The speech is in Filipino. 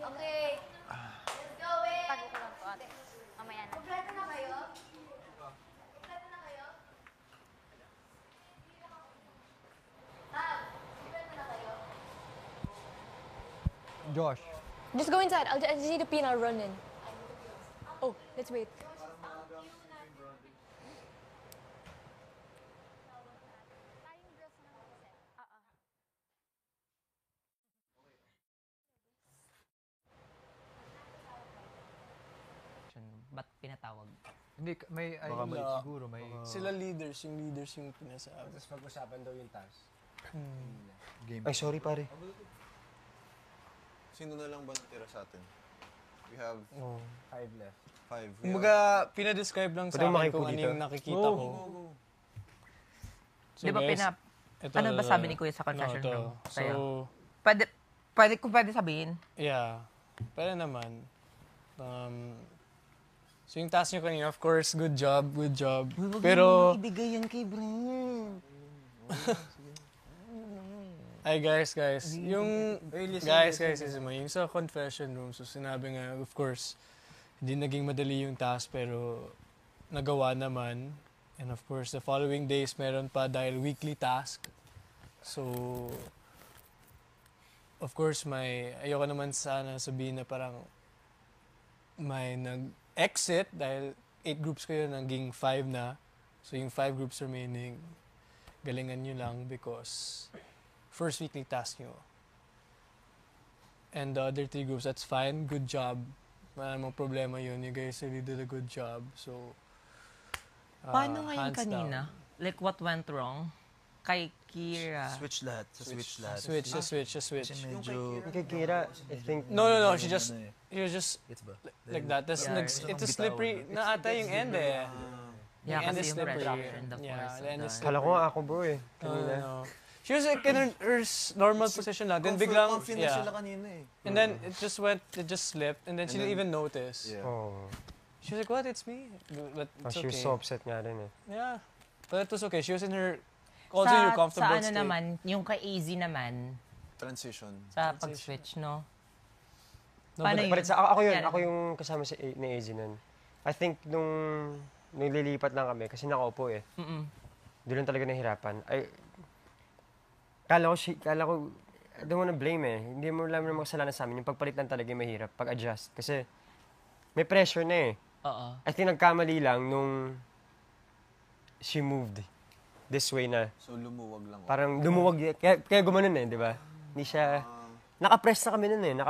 Okay. Let's go in. Tago ko lang to, ate. Mamaya na. Kompleto na kayo? Kompleto na kayo? Kompleto na kayo? Josh. Just go inside. I just need to pee and I'll run in. Oh, let's wait. Ba't pinatawag? Hindi, may Baka may siguro, may... Sila leaders yung pinasabi. Tapos pag-usapan daw yung task. game. Ay, sorry pare. Sino na lang ba natira sa atin? We have 5 left. 5. Kumbaga, pinadescribe lang sa Pwede akin makipo kung ano dito? yung nakikita ko. So Di ba guys, ano ba sabi ni Kuya sa confession to. room? So, Sa'yo? Kung pwede sabihin. yeah. Pwede naman. So yung task nyo kanina, of course, good job. Pero, Ibigay yan kay Brent. ay guys, yung, guys, yung sa confession room, so sinabi nga, of course, hindi naging madali yung task, pero nagawa naman. And of course, the following days, meron pa dahil weekly task. So, of course, ayoko naman sana sabihin na parang may nag-exit dahil 8 groups kayo, naging 5 na. So, yung 5 groups remaining, galingan nyo lang because first weekly task nyo. And the other 3 groups, that's fine. Good job. Wala namang problema yun. You guys really did a good job. So, Paano ngayon hands kanina? down. Like, what went wrong? Kay Kira. Switch lahat. Switch lahat. Switch. Kasi medyo... Kay Kira, I think... No. She was just like that. It's a slippery na ata yung end eh. Yeah, end kasi is yung slippery. pressure and the Yeah, force the end of is the... Kala ko nga ako bro eh. Kanina. No. She was like in her normal position lang. Then biglang, Confident sila kanina eh. And then it just slipped. And then she didn't even notice. Yeah. Oh. She was like, what? It's me. But it's She was okay. so upset nga rin eh. Yeah. But it was okay. She was in her, also in her comfortable sa ano state. naman, yung kay AZ naman, Transition. sa pag-switch, no? No, Paano but- yun? But ako yun. Yan. Ako yung kasama ni AZ nun. I think nung nililipat lang kami, kasi nakaupo eh. Doon lang talaga nahirapan. Kala ko, I don't wanna blame eh. Hindi mo lang naman kasalanan sa amin. Yung pagpalit lang talaga yung mahirap, pag-adjust. Kasi may pressure na eh. Oo. I think nagkamali lang nung she moved this way na. So lumuwag lang. Parang lumuwag, kaya gumanon eh, di ba? Hindi siya, nakapress na kami nun eh.